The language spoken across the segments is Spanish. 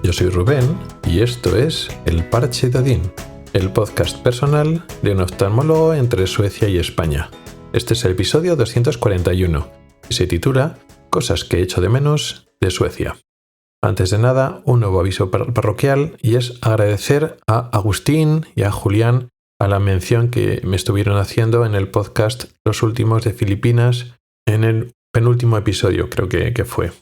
Yo soy Rubén y esto es El Parche de Odín, el podcast personal de un oftalmólogo entre Suecia y España. Este es el episodio 241 y se titula Cosas que echo de menos de Suecia. Antes de nada, un nuevo aviso parroquial y es agradecer a Agustín y a Julián a la mención que me estuvieron haciendo en el podcast Los Últimos de Filipinas en el penúltimo episodio, creo que fue.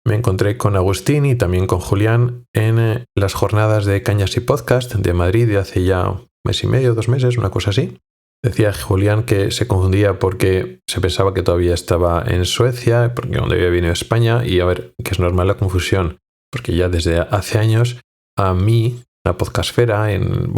Me encontré con Agustín y también con Julián en las jornadas de Cañas y Podcast de Madrid de hace ya un mes y medio, 2 meses, una cosa así. Decía Julián que se confundía porque se pensaba que todavía estaba en Suecia, porque donde había venido a España, y a ver, que es normal la confusión, porque ya desde hace años a mí, la podcastfera, en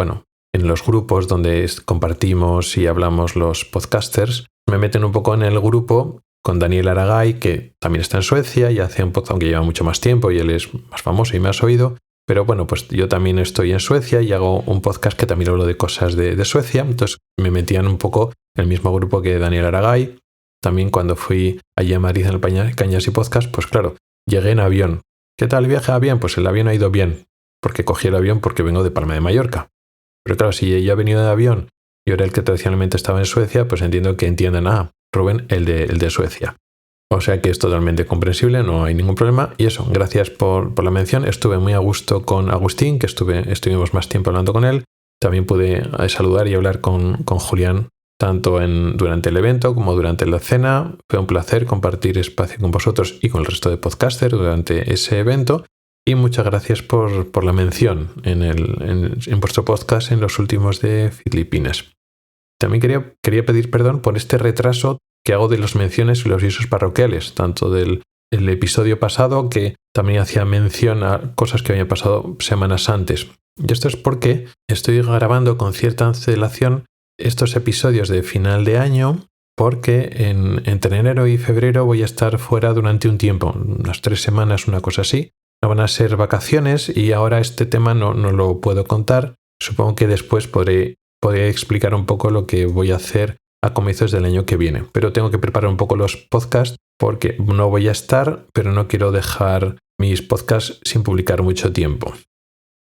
los grupos donde compartimos y hablamos los podcasters, me meten un poco en el grupo con Daniel Aragay, que también está en Suecia y hace un podcast, aunque lleva mucho más tiempo y él es más famoso y más oído. Pero bueno, pues yo también estoy en Suecia y hago un podcast que también hablo de cosas de Suecia. Entonces me metían un poco en el mismo grupo que Daniel Aragay. También cuando fui allí a Madrid en el Cañas y Podcast, pues claro, llegué en avión. ¿Qué tal el viaje? Bien, pues el avión ha ido bien, porque cogí el avión porque vengo de Palma de Mallorca. Pero claro, si ella ha venido de avión y ahora el que tradicionalmente estaba en Suecia, pues entiendo que entiendan, Rubén, el de Suecia. O sea que es totalmente comprensible, no hay ningún problema. Y eso, gracias por la mención. Estuve muy a gusto con Agustín, que estuvimos más tiempo hablando con él. También pude saludar y hablar con Julián, tanto durante el evento como durante la cena. Fue un placer compartir espacio con vosotros y con el resto de podcasters durante ese evento. Y muchas gracias por la mención en vuestro podcast en los últimos de Filipinas. También quería pedir perdón por este retraso que hago de las menciones y los avisos parroquiales, tanto del episodio pasado, que también hacía mención a cosas que habían pasado semanas antes. Y esto es porque estoy grabando con cierta antelación estos episodios de final de año, porque entre enero y febrero voy a estar fuera durante un tiempo, unas 3 semanas, una cosa así. No van a ser vacaciones y ahora este tema no lo puedo contar. Supongo que después podré explicar un poco lo que voy a hacer a comienzos del año que viene. Pero tengo que preparar un poco los podcasts porque no voy a estar, pero no quiero dejar mis podcasts sin publicar mucho tiempo.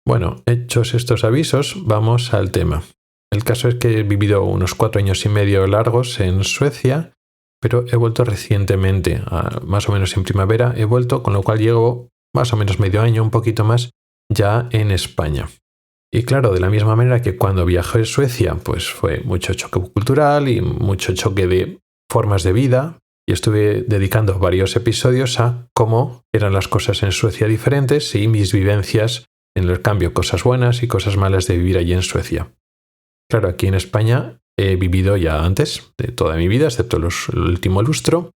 Bueno, hechos estos avisos, vamos al tema. El caso es que he vivido unos 4 años y medio largos en Suecia, pero he vuelto recientemente, más o menos en primavera, he vuelto, con lo cual llevo más o menos medio año, un poquito más, ya en España. Y claro, de la misma manera que cuando viajé a Suecia, pues fue mucho choque cultural y mucho choque de formas de vida. Y estuve dedicando varios episodios a cómo eran las cosas en Suecia diferentes y mis vivencias en el cambio, cosas buenas y cosas malas de vivir allí en Suecia. Claro, aquí en España he vivido ya antes de toda mi vida, excepto el último lustro.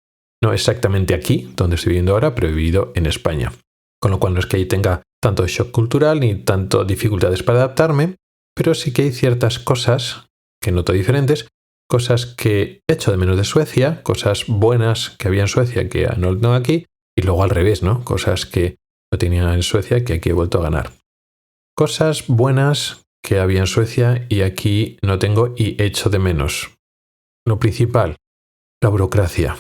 No exactamente aquí, donde estoy viviendo ahora, pero he vivido en España. Con lo cual no es que ahí tenga tanto shock cultural ni tanto dificultades para adaptarme, pero sí que hay ciertas cosas que noto diferentes, cosas que echo de menos de Suecia, cosas buenas que había en Suecia que no tengo aquí, y luego al revés, ¿no? Cosas que no tenía en Suecia que aquí he vuelto a ganar. Cosas buenas que había en Suecia y aquí no tengo y echo de menos. Lo principal, la burocracia.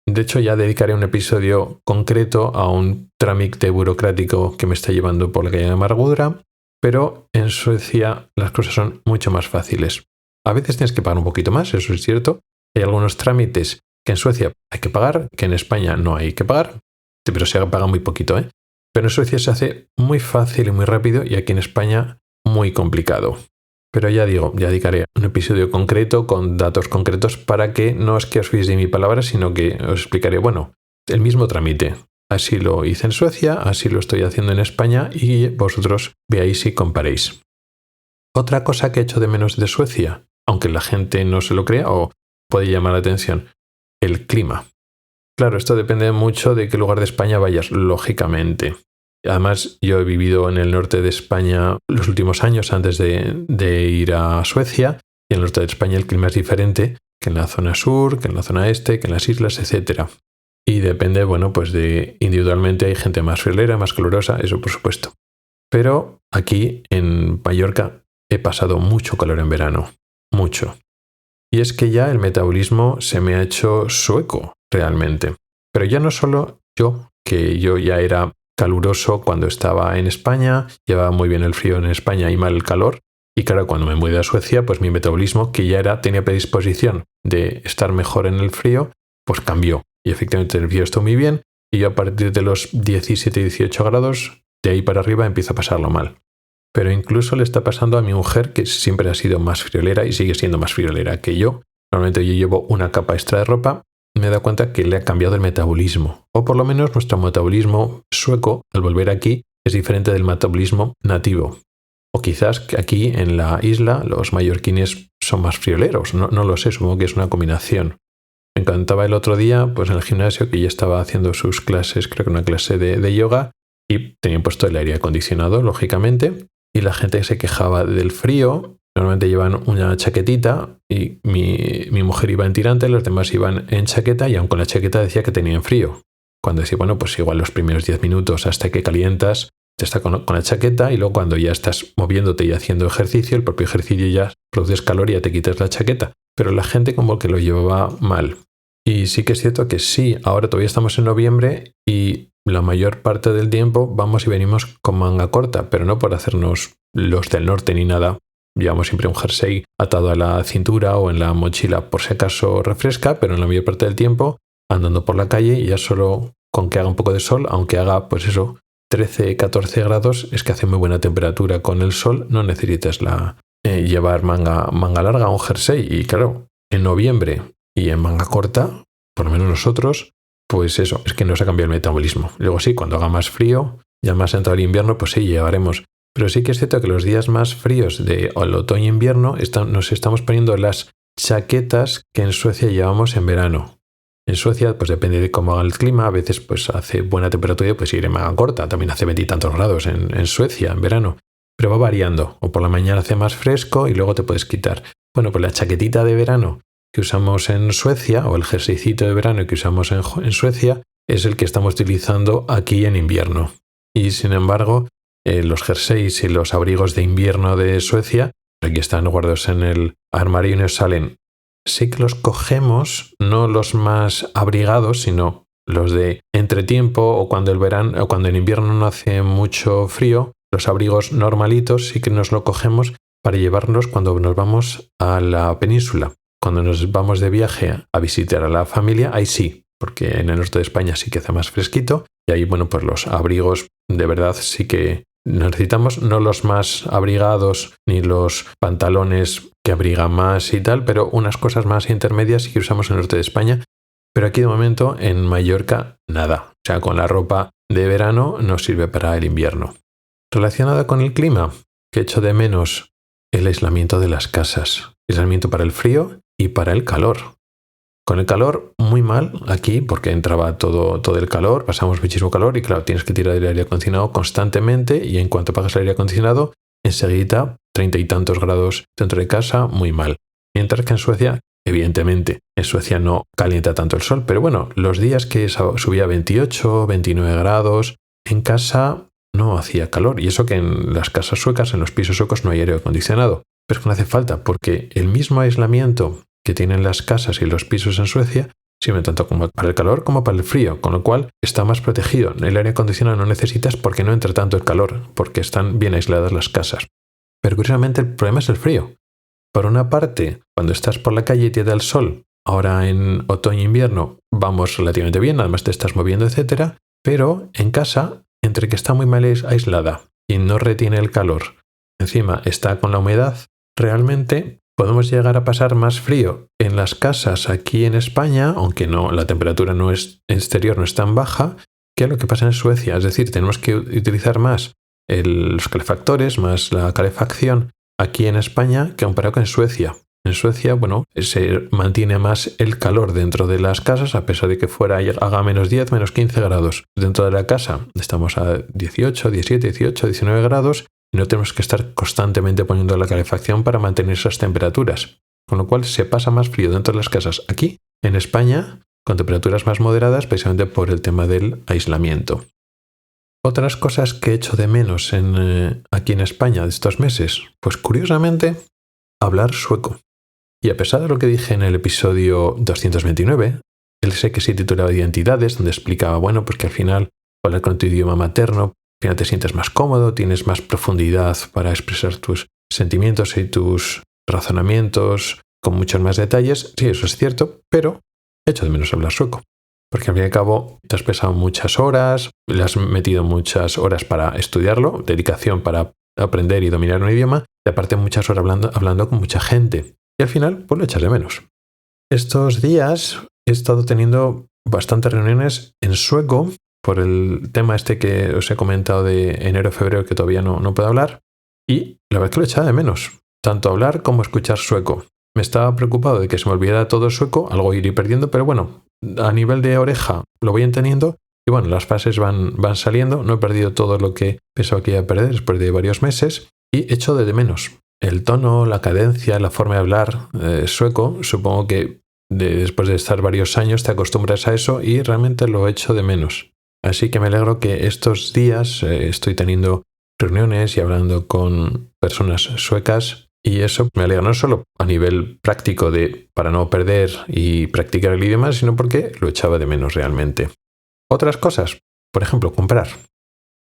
De hecho, ya dedicaré un episodio concreto a un trámite burocrático que me está llevando por la calle de Amargura, pero en Suecia las cosas son mucho más fáciles. A veces tienes que pagar un poquito más, eso es cierto. Hay algunos trámites que en Suecia hay que pagar, que en España no hay que pagar, pero se paga muy poquito, ¿eh? Pero en Suecia se hace muy fácil y muy rápido y aquí en España muy complicado. Pero ya dedicaré un episodio concreto con datos concretos para que no es que os fiéis de mi palabra, sino que os explicaré, el mismo trámite. Así lo hice en Suecia, así lo estoy haciendo en España y vosotros veáis y comparéis. Otra cosa que echo de menos de Suecia, aunque la gente no se lo crea o puede llamar la atención, el clima. Claro, esto depende mucho de qué lugar de España vayas, lógicamente. Además, yo he vivido en el norte de España los últimos años antes de ir a Suecia, y en el norte de España el clima es diferente que en la zona sur, que en la zona este, que en las islas, etc. Y depende, individualmente hay gente más friolera, más calurosa, eso por supuesto. Pero aquí en Mallorca he pasado mucho calor en verano, mucho. Y es que ya el metabolismo se me ha hecho sueco, realmente. Pero ya no solo yo, que yo ya era caluroso cuando estaba en España, llevaba muy bien el frío en España y mal el calor. Y claro, cuando me mudé a Suecia, pues mi metabolismo, que ya tenía predisposición de estar mejor en el frío, pues cambió. Y efectivamente el frío estuvo muy bien. Y yo a partir de los 17-18 grados, de ahí para arriba empiezo a pasarlo mal. Pero incluso le está pasando a mi mujer, que siempre ha sido más friolera y sigue siendo más friolera que yo. Normalmente yo llevo una capa extra de ropa. Me he dado cuenta que le ha cambiado el metabolismo. O por lo menos nuestro metabolismo sueco, al volver aquí, es diferente del metabolismo nativo. O quizás que aquí en la isla los mallorquines son más frioleros. No lo sé, supongo que es una combinación. Me encantaba el otro día, pues en el gimnasio, que ya estaba haciendo sus clases, creo que una clase de yoga, y tenían puesto el aire acondicionado, lógicamente, y la gente se quejaba del frío. Normalmente llevan una chaquetita y mi mujer iba en tirante, los demás iban en chaqueta y aun con la chaqueta decía que tenían frío. Cuando decía, bueno, pues igual los primeros 10 minutos hasta que calientas, te está con la chaqueta y luego cuando ya estás moviéndote y haciendo ejercicio, el propio ejercicio ya produces calor y ya te quitas la chaqueta. Pero la gente como que lo llevaba mal. Y sí que es cierto que sí, ahora todavía estamos en noviembre y la mayor parte del tiempo vamos y venimos con manga corta, pero no por hacernos los del norte ni nada. Llevamos siempre un jersey atado a la cintura o en la mochila por si acaso refresca, pero en la mayor parte del tiempo andando por la calle y ya solo con que haga un poco de sol, aunque haga pues eso, 13-14 grados, es que hace muy buena temperatura con el sol, no necesitas llevar manga larga o un jersey. Y claro, en noviembre y en manga corta, por lo menos nosotros, pues eso, es que nos ha cambiado el metabolismo. Luego sí, cuando haga más frío, ya más entrado el invierno, pues sí, llevaremos. Pero sí que es cierto que los días más fríos del otoño e invierno nos estamos poniendo las chaquetas que en Suecia llevamos en verano. En Suecia, pues depende de cómo haga el clima, a veces pues hace buena temperatura y pues ir en manga corta. También hace 20 y tantos grados en Suecia en verano. Pero va variando. O por la mañana hace más fresco y luego te puedes quitar. Bueno, pues la chaquetita de verano que usamos en Suecia, o el jerseycito de verano que usamos en Suecia, es el que estamos utilizando aquí en invierno. Y sin embargo, los jerseys y los abrigos de invierno de Suecia, aquí están guardados en el armario y nos salen. Sí que los cogemos, no los más abrigados, sino los de entretiempo o cuando en invierno no hace mucho frío, los abrigos normalitos sí que nos lo cogemos para llevarnos cuando nos vamos a la península. Cuando nos vamos de viaje a visitar a la familia, ahí sí, porque en el norte de España sí que hace más fresquito y ahí, bueno, pues los abrigos de verdad sí que necesitamos, no los más abrigados ni los pantalones que abrigan más y tal, pero unas cosas más intermedias sí que usamos en el norte de España. Pero aquí de momento en Mallorca nada, o sea, con la ropa de verano nos sirve para el invierno. Relacionada con el clima, que echo de menos el aislamiento de las casas, aislamiento para el frío y para el calor. Con el calor muy mal aquí porque entraba todo el calor, pasamos muchísimo calor y claro, tienes que tirar el aire acondicionado constantemente y en cuanto apagas el aire acondicionado, enseguida 30 y tantos grados dentro de casa, muy mal. Mientras que en Suecia, evidentemente, en Suecia no calienta tanto el sol, pero bueno, los días que subía a 28, 29 grados, en casa no hacía calor. Y eso que en las casas suecas, en los pisos suecos, no hay aire acondicionado. Pero es que no hace falta porque el mismo aislamiento que tienen las casas y los pisos en Suecia sirve tanto como para el calor como para el frío, con lo cual está más protegido. El aire acondicionado no necesitas porque no entra tanto el calor, porque están bien aisladas las casas. Pero curiosamente el problema es el frío. Por una parte, cuando estás por la calle y te da el sol, ahora en otoño e invierno vamos relativamente bien, además te estás moviendo, etcétera, pero en casa, entre que está muy mal aislada y no retiene el calor, encima está con la humedad, realmente podemos llegar a pasar más frío en las casas aquí en España, aunque no, la temperatura exterior no es tan baja, que lo que pasa en Suecia. Es decir, tenemos que utilizar más los calefactores, más la calefacción aquí en España que comparado con Suecia. En Suecia, bueno, se mantiene más el calor dentro de las casas, a pesar de que haga menos 10, menos 15 grados. Dentro de la casa estamos a 18, 17, 18, 19 grados. Y no tenemos que estar constantemente poniendo la calefacción para mantener esas temperaturas. Con lo cual se pasa más frío dentro de las casas aquí, en España, con temperaturas más moderadas, precisamente por el tema del aislamiento. Otras cosas que echo de menos aquí en España de estos meses, pues curiosamente, hablar sueco. Y a pesar de lo que dije en el episodio 229, sé que se titulaba Identidades, donde explicaba, bueno, pues que al final hablar con tu idioma materno, al final te sientes más cómodo, tienes más profundidad para expresar tus sentimientos y tus razonamientos con muchos más detalles. Sí, eso es cierto, pero echo de menos hablar sueco. Porque al fin y al cabo te has pesado muchas horas, le has metido muchas horas para estudiarlo, dedicación para aprender y dominar un idioma, y aparte muchas horas hablando con mucha gente. Y al final, pues lo echas de menos. Estos días he estado teniendo bastantes reuniones en sueco por el tema este que os he comentado de enero-febrero que todavía no puedo hablar. Y la verdad es que lo echaba de menos, tanto hablar como escuchar sueco. Me estaba preocupado de que se me olvidara todo el sueco, algo iré perdiendo, pero bueno, a nivel de oreja lo voy entendiendo y bueno, las frases van saliendo. No he perdido todo lo que pensaba que iba a perder después de varios meses y echo de menos el tono, la cadencia, la forma de hablar sueco. Supongo que después de estar varios años te acostumbras a eso y realmente lo echo de menos. Así que me alegro que estos días estoy teniendo reuniones y hablando con personas suecas. Y eso me alegra no solo a nivel práctico para no perder y practicar el idioma, sino porque lo echaba de menos realmente. Otras cosas, por ejemplo, comprar.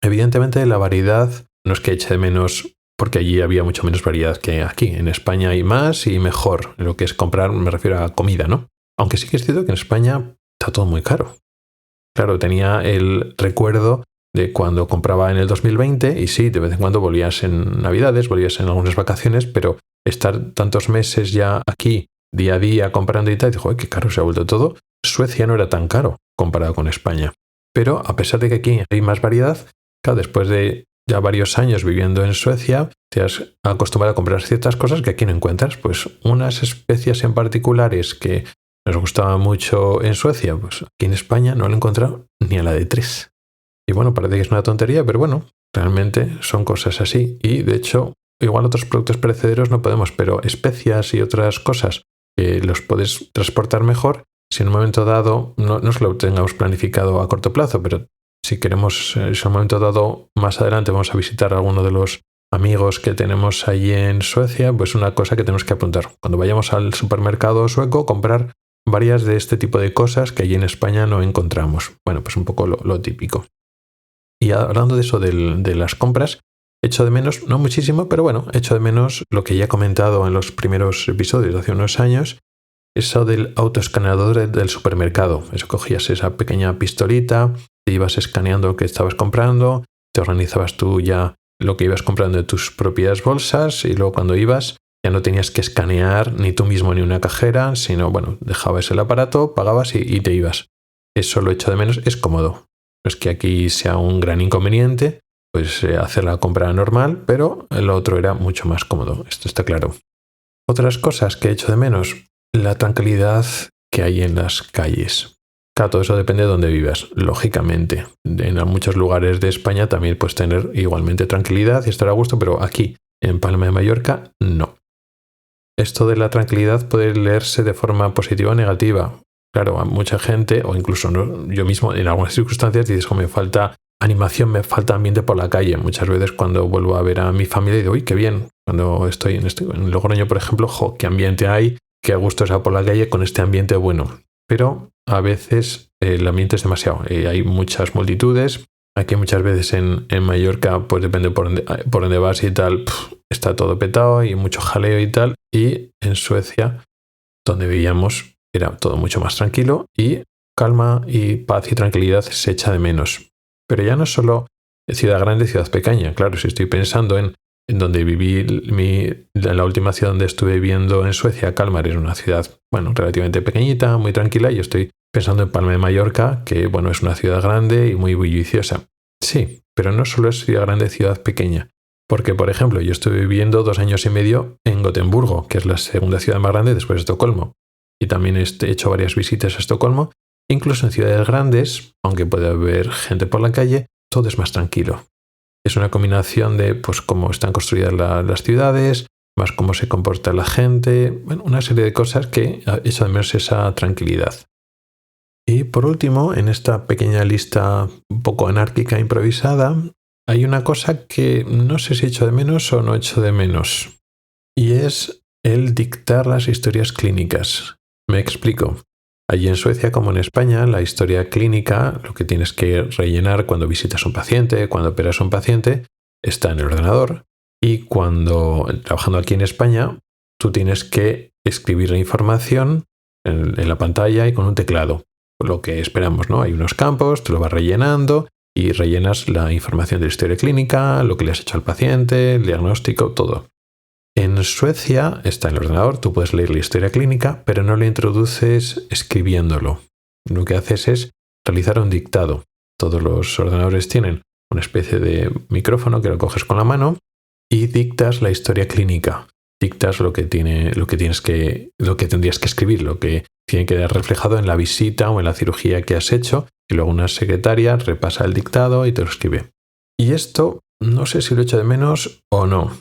Evidentemente la variedad no es que eche de menos porque allí había mucho menos variedad que aquí. En España hay más y mejor. Lo que es comprar me refiero a comida, ¿no? Aunque sí que es cierto que en España está todo muy caro. Claro, tenía el recuerdo de cuando compraba en el 2020 y sí, de vez en cuando volvías en Navidades, volvías en algunas vacaciones, pero estar tantos meses ya aquí, día a día, comprando y tal, y dijo, qué caro se ha vuelto todo. Suecia no era tan caro comparado con España. Pero a pesar de que aquí hay más variedad, claro, después de ya varios años viviendo en Suecia, te has acostumbrado a comprar ciertas cosas que aquí no encuentras. Pues unas especias en particulares que nos gustaban mucho en Suecia, pues aquí en España no lo he encontrado ni a la de 3. Y bueno, parece que es una tontería, pero bueno, realmente son cosas así. Y de hecho, igual otros productos perecederos no podemos, pero especias y otras cosas que los puedes transportar mejor. Si en un momento dado, no es que lo tengamos planificado a corto plazo, pero si queremos, si en un momento dado más adelante vamos a visitar a alguno de los amigos que tenemos allí en Suecia, pues una cosa que tenemos que apuntar. Cuando vayamos al supermercado sueco, comprar varias de este tipo de cosas que allí en España no encontramos. Bueno, pues un poco lo típico. Y hablando de eso de las compras, echo de menos, no muchísimo, pero bueno, echo de menos lo que ya he comentado en los primeros episodios de hace unos años, eso del autoescaneador del supermercado. Eso, cogías esa pequeña pistolita, te ibas escaneando lo que estabas comprando, te organizabas tú ya lo que ibas comprando de tus propias bolsas y luego cuando ibas ya no tenías que escanear ni tú mismo ni una cajera, sino bueno, dejabas el aparato, pagabas y te ibas. Eso lo echo de menos, es cómodo. No es que aquí sea un gran inconveniente, pues hacer la compra normal, pero el otro era mucho más cómodo, esto está claro. Otras cosas que echo de menos, la tranquilidad que hay en las calles. Claro, todo eso depende de dónde vivas, lógicamente. En muchos lugares de España también puedes tener igualmente tranquilidad y estar a gusto, pero aquí, en Palma de Mallorca, no. Esto de la tranquilidad puede leerse de forma positiva o negativa. Claro, a mucha gente, o incluso yo mismo, en algunas circunstancias, dices, me falta animación, me falta ambiente por la calle. Muchas veces cuando vuelvo a ver a mi familia digo, uy, qué bien. Cuando estoy en Logroño, por ejemplo, qué ambiente hay, qué a gusto está por la calle con este ambiente bueno. Pero a veces el ambiente es demasiado. Hay muchas multitudes. Aquí muchas veces en Mallorca, pues depende por dónde vas y tal, está todo petado y mucho jaleo y tal. Y en Suecia, donde vivíamos, era todo mucho más tranquilo y calma y paz y tranquilidad se echa de menos. Pero ya no solo ciudad grande, ciudad pequeña. Claro, si estoy pensando en donde viví, la última ciudad donde estuve viviendo en Suecia, Kalmar, era una ciudad, bueno, relativamente pequeñita, muy tranquila, y yo estoy pensando en Palma de Mallorca, que, bueno, es una ciudad grande y muy bulliciosa. Sí, pero no solo es ciudad grande, ciudad pequeña. Porque, por ejemplo, yo estuve viviendo 2 años y medio en Gotemburgo, que es la segunda ciudad más grande después de Estocolmo. Y también he hecho varias visitas a Estocolmo. Incluso en ciudades grandes, aunque puede haber gente por la calle, todo es más tranquilo. Es una combinación de pues cómo están construidas las ciudades, más cómo se comporta la gente, bueno, una serie de cosas que echo de menos esa tranquilidad. Y por último, en esta pequeña lista un poco anárquica improvisada, hay una cosa que no sé si echo de menos o no echo de menos. Y es el dictar las historias clínicas. Me explico. Allí en Suecia, como en España, la historia clínica, lo que tienes que rellenar cuando visitas a un paciente, cuando operas a un paciente, está en el ordenador. Y cuando, trabajando aquí en España, tú tienes que escribir la información en la pantalla y con un teclado. Lo que esperamos, ¿no? Hay unos campos, tú lo vas rellenando y rellenas la información de la historia clínica, lo que le has hecho al paciente, el diagnóstico, todo. En Suecia está en el ordenador, tú puedes leer la historia clínica, pero no la introduces escribiéndolo. Lo que haces es realizar un dictado. Todos los ordenadores tienen una especie de micrófono que lo coges con la mano y dictas la historia clínica. Dictas lo que tendrías que escribir, lo que tiene que quedar reflejado en la visita o en la cirugía que has hecho, y luego una secretaria repasa el dictado y te lo escribe. Y esto no sé si lo echo de menos o no.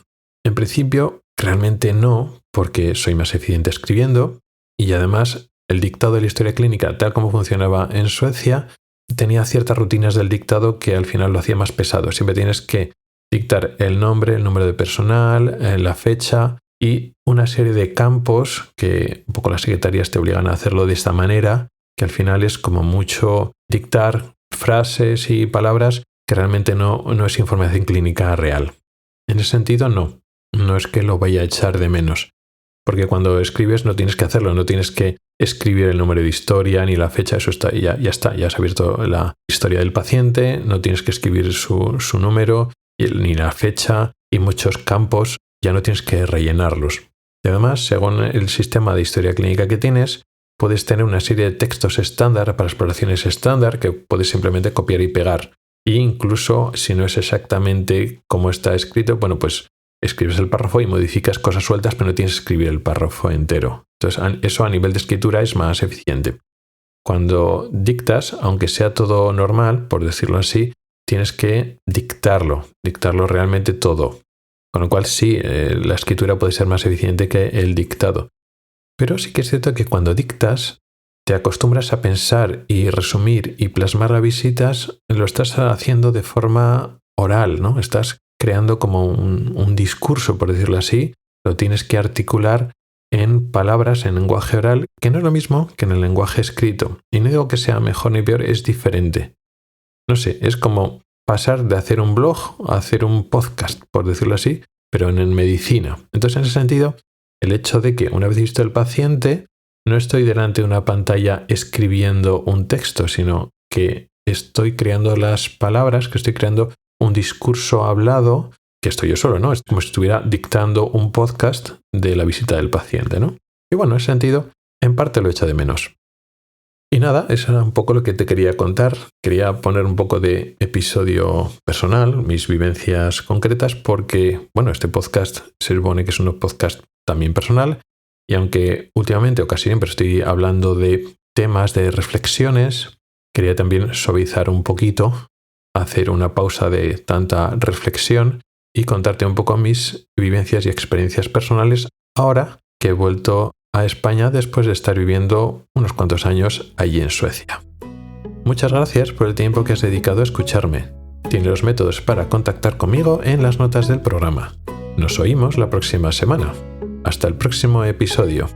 En principio, realmente no, porque soy más eficiente escribiendo, y además el dictado de la historia clínica, tal como funcionaba en Suecia, tenía ciertas rutinas del dictado que al final lo hacía más pesado. Siempre tienes que dictar el nombre, el número de personal, la fecha y una serie de campos que un poco las secretarias te obligan a hacerlo de esta manera, que al final es como mucho dictar frases y palabras que realmente no es información clínica real. En ese sentido, no es que lo vaya a echar de menos, porque cuando escribes no tienes que hacerlo, no tienes que escribir el número de historia ni la fecha, eso está, ya está, ya has abierto la historia del paciente, no tienes que escribir su número ni la fecha y muchos campos ya no tienes que rellenarlos. Y además, según el sistema de historia clínica que tienes, puedes tener una serie de textos estándar para exploraciones estándar que puedes simplemente copiar y pegar. E incluso si no es exactamente como está escrito, bueno, pues escribes el párrafo y modificas cosas sueltas, pero no tienes que escribir el párrafo entero. Entonces, eso a nivel de escritura es más eficiente. Cuando dictas, aunque sea todo normal, por decirlo así, tienes que dictarlo realmente todo. Con lo cual sí, la escritura puede ser más eficiente que el dictado. Pero sí que es cierto que cuando dictas, te acostumbras a pensar y resumir y plasmar las visitas, lo estás haciendo de forma oral, ¿no? Estás creando como un discurso, por decirlo así, lo tienes que articular en palabras, en lenguaje oral, que no es lo mismo que en el lenguaje escrito. Y no digo que sea mejor ni peor, es diferente. No sé, es como pasar de hacer un blog a hacer un podcast, por decirlo así, pero en medicina. Entonces, en ese sentido, el hecho de que una vez visto el paciente, no estoy delante de una pantalla escribiendo un texto, sino que estoy creando las palabras, que estoy creando un discurso hablado, que estoy yo solo, ¿no? Es como si estuviera dictando un podcast de la visita del paciente, ¿no? Y bueno, en ese sentido, en parte lo echo de menos. Y nada, eso era un poco lo que te quería contar. Quería poner un poco de episodio personal, mis vivencias concretas, porque, bueno, este podcast se supone que es un podcast también personal, y aunque últimamente o casi siempre estoy hablando de temas de reflexiones, quería también suavizar un poquito, hacer una pausa de tanta reflexión y contarte un poco mis vivencias y experiencias personales ahora que he vuelto a España después de estar viviendo unos cuantos años allí en Suecia. Muchas gracias por el tiempo que has dedicado a escucharme. Tienes los métodos para contactar conmigo en las notas del programa. Nos oímos la próxima semana. Hasta el próximo episodio.